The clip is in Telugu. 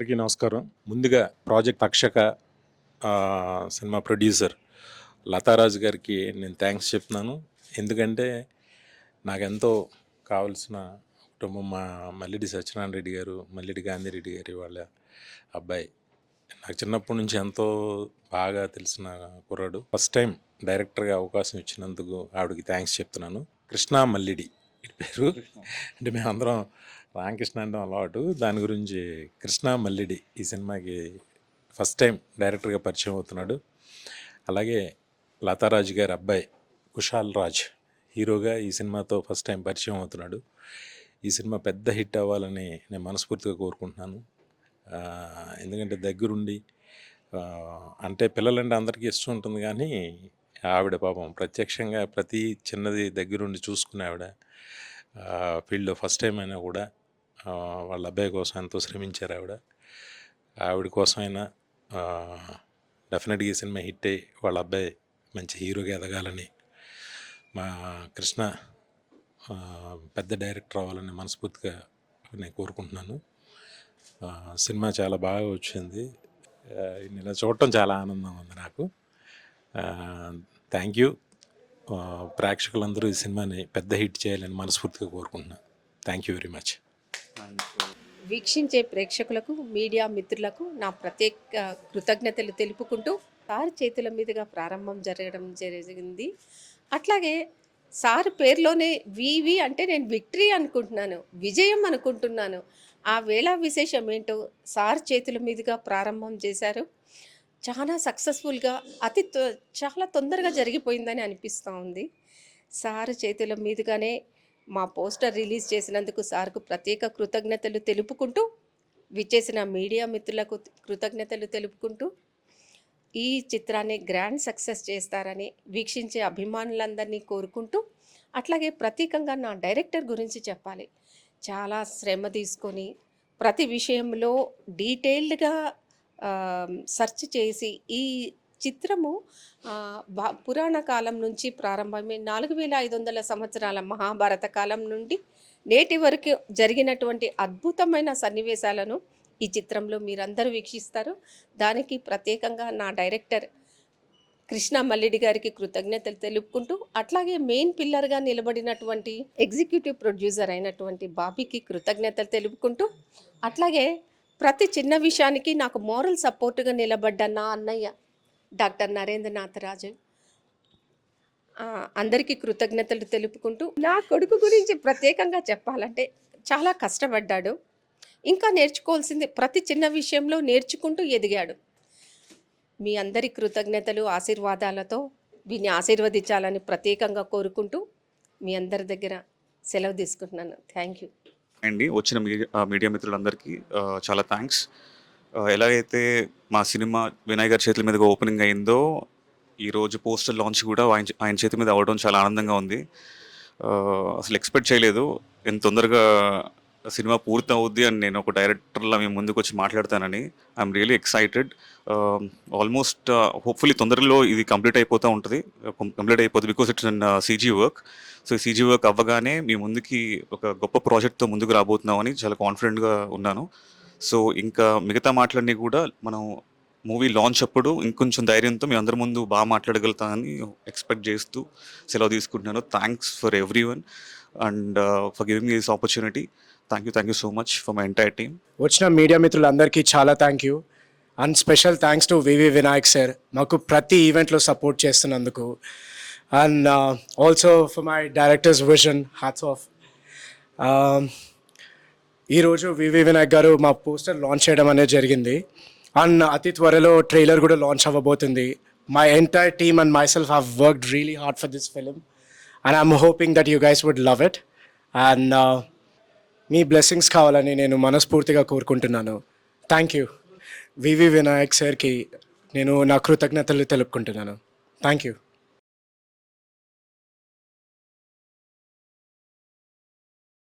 అందరికీ నమస్కారం. ముందుగా project Takshaka cinema producer Latharaju గారికి నేను థ్యాంక్స్ చెప్తున్నాను. ఎందుకంటే నాకెంతో కావాల్సిన కుటుంబం మా మల్లిడి సత్యనారాయణ రెడ్డి గారు, మల్లిడి గాంధీరెడ్డి గారి వాళ్ళ అబ్బాయి. నాకు చిన్నప్పటి నుంచి ఎంతో బాగా తెలిసిన కుర్రాడు. ఫస్ట్ టైం డైరెక్టర్గా అవకాశం ఇచ్చినందుకు ఆవిడకి థ్యాంక్స్ చెప్తున్నాను. కృష్ణ మల్లిడి పేరు. అంటే మేమందరం రామకృష్ణ అంటే అలవాటు. దాని గురించి కృష్ణ మల్లిడి ఈ సినిమాకి ఫస్ట్ టైం డైరెక్టర్గా పరిచయం అవుతున్నాడు. అలాగే లతారాజు గారి అబ్బాయి కుషాల్ రాజ్ హీరోగా ఈ సినిమాతో ఫస్ట్ టైం పరిచయం అవుతున్నాడు. ఈ సినిమా పెద్ద హిట్ అవ్వాలని నేను మనస్ఫూర్తిగా కోరుకుంటున్నాను. ఎందుకంటే దగ్గరుండి అంటే పిల్లలంటే అందరికీ ఇష్టం ఉంటుంది, కానీ ఆవిడ పాపం ప్రత్యక్షంగా ప్రతి చిన్నది దగ్గరుండి చూసుకునే ఆవిడ ఫీల్డ్లో ఫస్ట్ టైం అయినా కూడా వాళ్ళ అబ్బాయి కోసం ఎంతో శ్రమించారు. ఆవిడ కోసమైనా డెఫినెట్గా ఈ సినిమా హిట్ అయ్యి వాళ్ళ అబ్బాయి మంచి హీరోగా ఎదగాలని, మా కృష్ణ పెద్ద డైరెక్టర్ అవ్వాలని మనస్ఫూర్తిగా నేను కోరుకుంటున్నాను. సినిమా చాలా బాగా వచ్చింది. ఇలా చూడటం చాలా ఆనందంగా ఉంది నాకు. Thank you. ప్రేక్షకులందరూ ఈ సినిమాని పెద్ద హిట్ చేయాలని మనస్ఫూర్తిగా కోరుకుంటున్నాను. Thank you very much. వీక్షించే ప్రేక్షకులకు, మీడియా మిత్రులకు నా ప్రత్యేక కృతజ్ఞతలు తెలుపుకుంటూ, సార్ చేతుల మీదుగా ప్రారంభం జరగడం జరిగింది. అట్లాగే సార్ పేరులోనే వివి అంటే నేను విక్టరీ అనుకుంటున్నాను, విజయం అనుకుంటున్నాను. ఆ వేళ విశేషం ఏంటో సార్ చేతుల మీదుగా ప్రారంభం చేశారు. చాలా సక్సెస్ఫుల్గా చాలా తొందరగా జరిగిపోయిందని అనిపిస్తూ ఉంది. సార్ చేతుల మీదుగానే మా పోస్టర్ రిలీజ్ చేసినందుకు సార్కు ప్రత్యేక కృతజ్ఞతలు తెలుపుకుంటూ, విచ్చేసిన మీడియా మిత్రులకు కృతజ్ఞతలు తెలుపుకుంటూ, ఈ చిత్రాన్ని గ్రాండ్ సక్సెస్ చేస్తారని వీక్షించే అభిమానులందరినీ కోరుకుంటూ, అట్లాగే ప్రత్యేకంగా నా డైరెక్టర్ గురించి చెప్పాలి. చాలా శ్రమ తీసుకొని ప్రతి విషయంలో డీటెయిల్డ్గా సెర్చ్ చేసి ఈ చిత్రము పురాణ కాలం నుంచి ప్రారంభమై 4500 సంవత్సరాల మహాభారత కాలం నుండి నేటి వరకు జరిగినటువంటి అద్భుతమైన సన్నివేశాలను ఈ చిత్రంలో మీరందరూ వీక్షిస్తారు. దానికి ప్రత్యేకంగా నా డైరెక్టర్ కృష్ణ మల్లిడి గారికి కృతజ్ఞతలు తెలుపుకుంటూ, అట్లాగే మెయిన్ పిల్లర్గా నిలబడినటువంటి ఎగ్జిక్యూటివ్ ప్రొడ్యూసర్ అయినటువంటి బాబీకి కృతజ్ఞతలు తెలుపుకుంటూ, అట్లాగే ప్రతి చిన్న విషయానికి నాకు మోరల్ సపోర్ట్గా నిలబడ్డ నా అన్నయ్య డాక్టర్ నరేంద్రనాథ్ రాజు అందరికీ కృతజ్ఞతలు తెలుపుకుంటూ, నా కొడుకు గురించి ప్రత్యేకంగా చెప్పాలంటే చాలా కష్టపడ్డాడు. ఇంకా నేర్చుకోవాల్సింది ప్రతి చిన్న విషయంలో నేర్చుకుంటూ ఎదిగాడు. మీ అందరి కృతజ్ఞతలు ఆశీర్వాదాలతో వీని ఆశీర్వదించాలని ప్రత్యేకంగా కోరుకుంటూ మీ అందరి దగ్గర సెలవు తీసుకుంటున్నాను. థ్యాంక్ యూ అండి. వచ్చిన మీడియా మిత్రులందరికీ చాలా థ్యాంక్స్. ఎలాగైతే మా సినిమా వినాయక్ గారి చేతుల మీదుగా ఓపెనింగ్ అయిందో, ఈరోజు పోస్టర్ లాంచ్ కూడా ఆయన చేతి మీద అవ్వడం చాలా ఆనందంగా ఉంది. అసలు ఎక్స్పెక్ట్ చేయలేదు ఎంత తొందరగా సినిమా పూర్తి అవుద్ది అని. నేను ఒక డైరెక్టర్లా మేము ముందుకు వచ్చి మాట్లాడతానని. I'm really excited. Almost hopefully తొందరలో ఇది కంప్లీట్ అయిపోతుంది because it's an CG work. So ఈ సీజీ వర్క్ అవ్వగానే మీ ముందుకి ఒక గొప్ప ప్రాజెక్ట్తో ముందుకు రాబోతున్నామని చాలా కాన్ఫిడెంట్గా ఉన్నాను. సో ఇంకా మిగతా మాటలన్నీ కూడా మనం మూవీ లాంచ్ అప్పుడు ఇంకొంచెం ధైర్యంతో మీ అందరి ముందు బాగా మాట్లాడగలుగుతానని ఎక్స్పెక్ట్ చేస్తూ సెలవు తీసుకుంటున్నాను. Thanks for everyone and for giving this opportunity. Thank you so much for my entire team. వచ్చిన మీడియా మిత్రులందరికీ చాలా thank you and special thanks to V V Vinayak sir, మాకు ప్రతి ఈవెంట్లో సపోర్ట్ చేస్తున్నందుకు. And also for my director's vision, hats off. ఈరోజు వివి వినాయక్ గారు మా పోస్టర్ లాంచ్ చేయడం అనేది జరిగింది అండ్ అతి త్వరలో ట్రైలర్ కూడా లాంచ్ అవ్వబోతుంది. My entire team and myself have worked really hard for this film and I'm hoping that you guys would love it. And మీ బ్లెస్సింగ్స్ కావాలని నేను మనస్ఫూర్తిగా కోరుకుంటున్నాను. Thank you. వివి వినాయక్ సార్కి నేను నా కృతజ్ఞతలు తెలుపుకుంటున్నాను. Thank you.